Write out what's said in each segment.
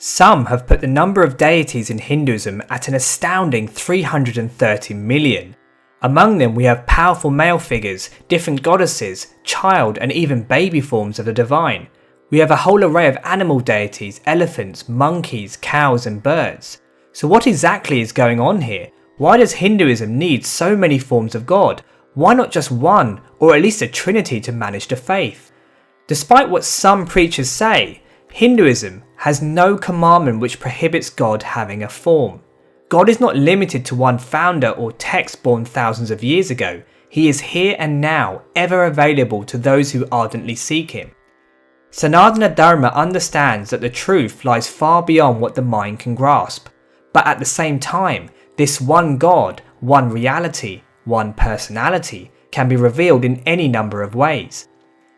Some have put the number of deities in Hinduism at an astounding 330 million. Among them we have powerful male figures, different goddesses, child and even baby forms of the divine. We have a whole array of animal deities, elephants, monkeys, cows and birds. So what exactly is going on here? Why does Hinduism need so many forms of God? Why not just one, or at least a trinity to manage the faith? Despite what some preachers say, Hinduism has no commandment which prohibits God having a form. God is not limited to one founder or text born thousands of years ago. He is here and now, ever available to those who ardently seek him. Sanatana Dharma understands that the truth lies far beyond what the mind can grasp. But at the same time, this one God, one reality, one personality can be revealed in any number of ways.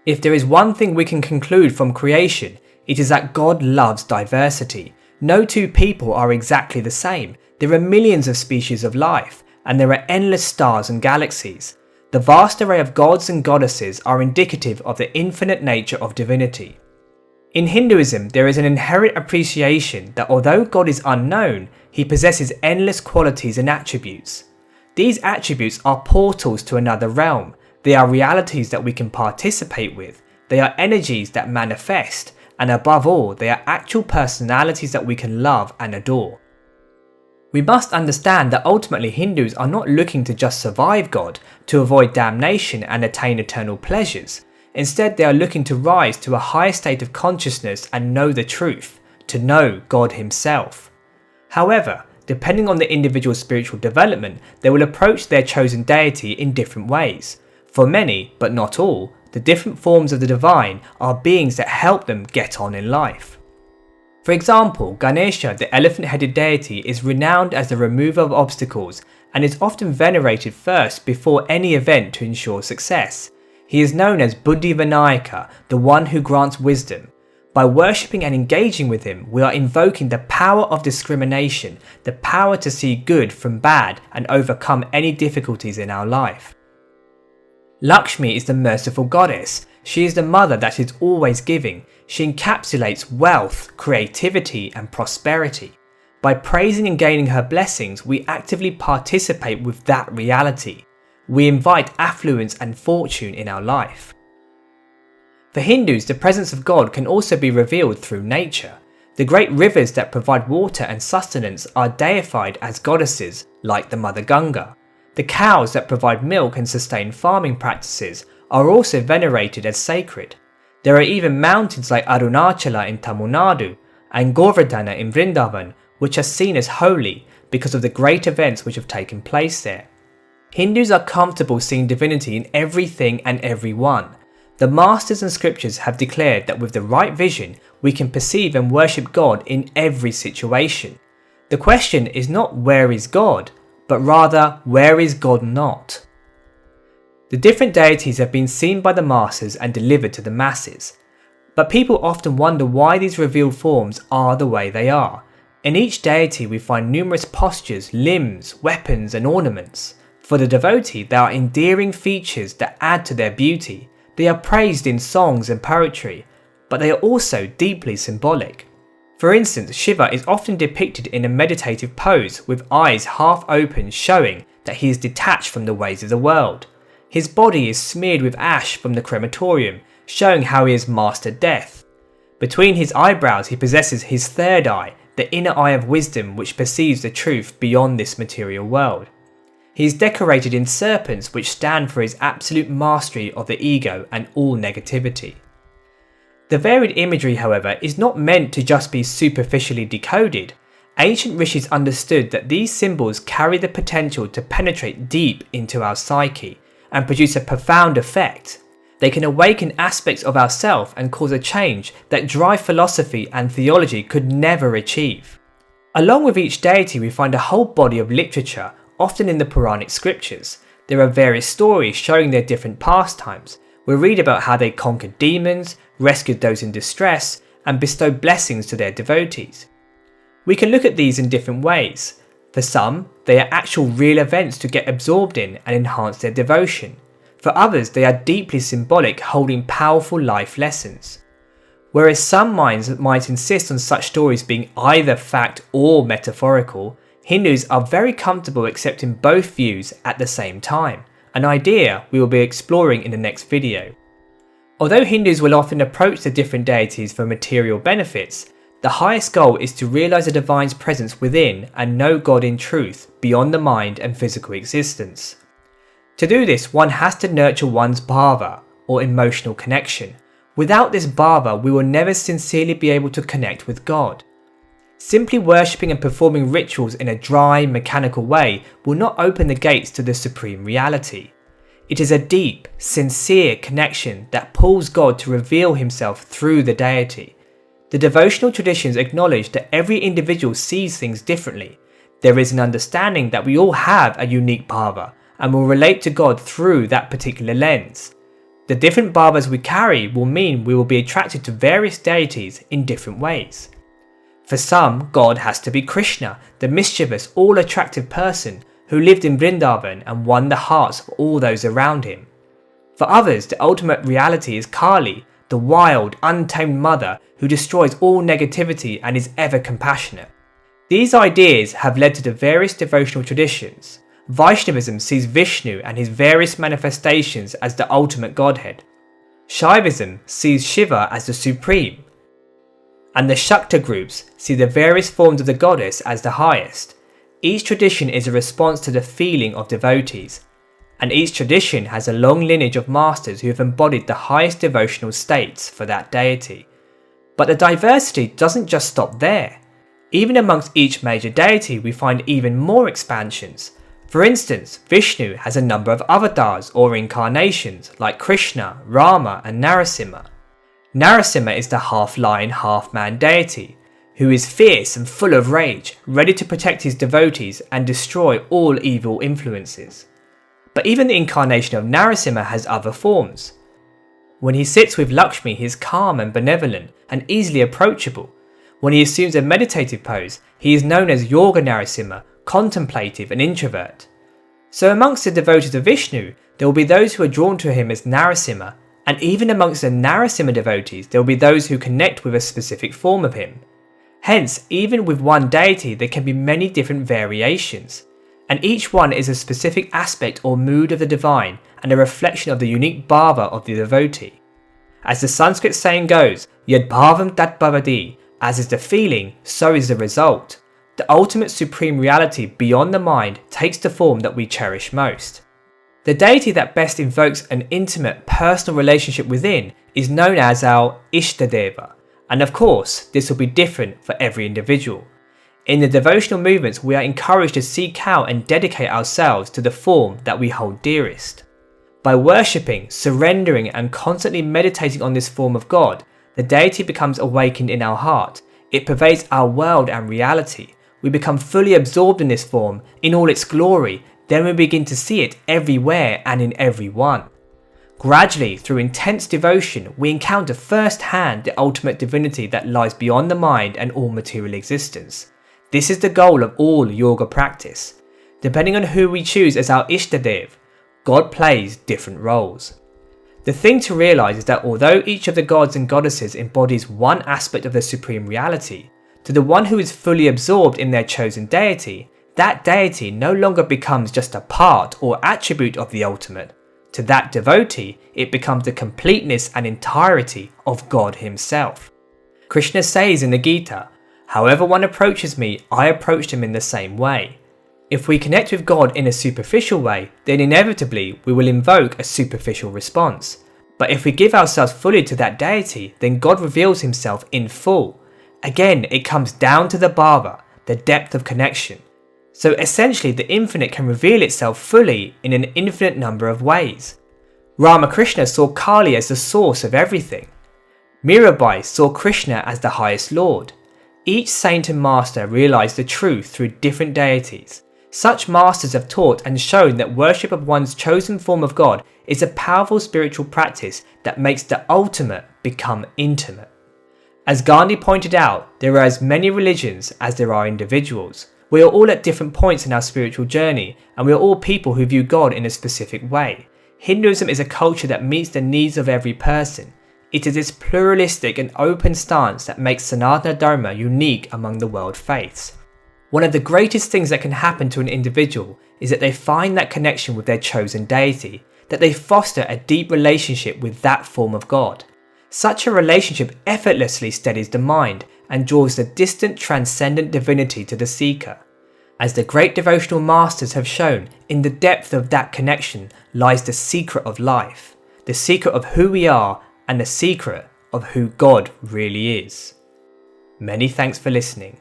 If there is one thing we can conclude from creation, it is that God loves diversity. No two people are exactly the same. There are millions of species of life, and there are endless stars and galaxies. The vast array of gods and goddesses are indicative of the infinite nature of divinity. In Hinduism, there is an inherent appreciation that although God is unknown, he possesses endless qualities and attributes. These attributes are portals to another realm. They are realities that we can participate with. They are energies that manifest, and above all, they are actual personalities that we can love and adore. We must understand that ultimately Hindus are not looking to just survive God, to avoid damnation and attain eternal pleasures. Instead, they are looking to rise to a higher state of consciousness and know the truth, to know God himself. However, depending on the individual's spiritual development, they will approach their chosen deity in different ways. For many, but not all, the different forms of the divine are beings that help them get on in life. For example, Ganesha, the elephant-headed deity, is renowned as the remover of obstacles and is often venerated first before any event to ensure success. He is known as Buddhi Vinayaka, the one who grants wisdom. By worshipping and engaging with him, we are invoking the power of discrimination, the power to see good from bad and overcome any difficulties in our life. Lakshmi is the merciful goddess. She is the mother that is always giving. She encapsulates wealth, creativity and prosperity. By praising and gaining her blessings, we actively participate with that reality. We invite affluence and fortune in our life. For Hindus, the presence of God can also be revealed through nature. The great rivers that provide water and sustenance are deified as goddesses, like the Mother Ganga. The cows that provide milk and sustain farming practices are also venerated as sacred. There are even mountains like Arunachala in Tamil Nadu and Govardhana in Vrindavan which are seen as holy because of the great events which have taken place there. Hindus are comfortable seeing divinity in everything and everyone. The masters and scriptures have declared that with the right vision, we can perceive and worship God in every situation. The question is not where is God, but rather where is God not? The different deities have been seen by the masses and delivered to the masses. But people often wonder why these revealed forms are the way they are. In each deity we find numerous postures, limbs, weapons and ornaments. For the devotee, there are endearing features that add to their beauty. They are praised in songs and poetry, but they are also deeply symbolic. For instance, Shiva is often depicted in a meditative pose with eyes half open, showing that he is detached from the ways of the world. His body is smeared with ash from the crematorium, showing how he has mastered death. Between his eyebrows he possesses his third eye, the inner eye of wisdom which perceives the truth beyond this material world. He is decorated in serpents which stand for his absolute mastery of the ego and all negativity. The varied imagery, however, is not meant to just be superficially decoded. Ancient rishis understood that these symbols carry the potential to penetrate deep into our psyche and produce a profound effect. They can awaken aspects of ourself and cause a change that dry philosophy and theology could never achieve. Along with each deity we find a whole body of literature, often in the Puranic scriptures. There are various stories showing their different pastimes. We read about how they conquered demons, rescued those in distress, and bestowed blessings to their devotees. We can look at these in different ways. For some, they are actual real events to get absorbed in and enhance their devotion. For others, they are deeply symbolic, holding powerful life lessons. Whereas some minds might insist on such stories being either fact or metaphorical, Hindus are very comfortable accepting both views at the same time, an idea we will be exploring in the next video. Although Hindus will often approach the different deities for material benefits, the highest goal is to realize the divine's presence within and know God in truth beyond the mind and physical existence. To do this, one has to nurture one's BHAVA, or emotional connection. Without this BHAVA, we will never sincerely be able to connect with God. Simply worshipping and performing rituals in a dry, mechanical way will not open the gates to the supreme reality. It is a deep, sincere connection that pulls God to reveal himself through the deity. The devotional traditions acknowledge that every individual sees things differently. There is an understanding that we all have a unique BHAVA and will relate to God through that particular lens. The different bhavas we carry will mean we will be attracted to various deities in different ways. For some, God has to be Krishna, the mischievous, all-attractive person who lived in Vrindavan and won the hearts of all those around him. For others, the ultimate reality is Kali, the wild, untamed mother who destroys all negativity and is ever compassionate. These ideas have led to the various devotional traditions. Vaishnavism sees Vishnu and his various manifestations as the ultimate godhead. Shaivism sees Shiva as the supreme. And the Shakta groups see the various forms of the goddess as the highest. Each tradition is a response to the feeling of devotees, and each tradition has a long lineage of masters who have embodied the highest devotional states for that deity. But the diversity doesn't just stop there. Even amongst each major deity we find even more expansions. For instance, Vishnu has a number of avatars or incarnations like Krishna, Rama and Narasimha. Narasimha is the half-lion, half-man deity, who is fierce and full of rage, ready to protect his devotees and destroy all evil influences. But even the incarnation of Narasimha has other forms. When he sits with Lakshmi, he is calm and benevolent and easily approachable. When he assumes a meditative pose, he is known as Yoga Narasimha, contemplative and introvert. So amongst the devotees of Vishnu, there will be those who are drawn to him as Narasimha, and even amongst the Narasimha devotees there will be those who connect with a specific form of him. Hence, even with one deity there can be many different variations, and each one is a specific aspect or mood of the divine and a reflection of the unique bhava of the devotee. As the Sanskrit saying goes, Yad bhavam tat bhavati, as is the feeling, so is the result. The ultimate supreme reality beyond the mind takes the form that we cherish most. The deity that best invokes an intimate personal relationship within is known as our Ishtha Deva, and of course this will be different for every individual. In the devotional movements we are encouraged to seek out and dedicate ourselves to the form that we hold dearest. By worshipping, surrendering and constantly meditating on this form of God, the deity becomes awakened in our heart. It pervades our world and reality. We become fully absorbed in this form, in all its glory, then we begin to see it everywhere and in everyone. Gradually, through intense devotion, we encounter firsthand the ultimate divinity that lies beyond the mind and all material existence. This is the goal of all yoga practice. Depending on who we choose as our Ishtha Deva, God plays different roles. The thing to realise is that although each of the gods and goddesses embodies one aspect of the supreme reality, to the one who is fully absorbed in their chosen deity, that deity no longer becomes just a part or attribute of the ultimate. To that devotee, it becomes the completeness and entirety of God himself. Krishna says in the Gita, "However one approaches me, I approach him in the same way." If we connect with God in a superficial way, then inevitably we will invoke a superficial response. But if we give ourselves fully to that deity, then God reveals himself in full. Again, it comes down to the bhava, the depth of connection. So essentially the infinite can reveal itself fully in an infinite number of ways. Ramakrishna saw Kali as the source of everything. Mirabai saw Krishna as the highest lord. Each saint and master realized the truth through different deities. Such masters have taught and shown that worship of one's chosen form of God is a powerful spiritual practice that makes the ultimate become intimate. As Gandhi pointed out, there are as many religions as there are individuals. We are all at different points in our spiritual journey, and we are all people who view God in a specific way. Hinduism is a culture that meets the needs of every person. It is this pluralistic and open stance that makes Sanatana Dharma unique among the world faiths. One of the greatest things that can happen to an individual is that they find that connection with their chosen deity, that they foster a deep relationship with that form of God. Such a relationship effortlessly steadies the mind and draws the distant transcendent divinity to the seeker. As the great devotional masters have shown, in the depth of that connection lies the secret of life, the secret of who we are and the secret of who God really is. Many thanks for listening.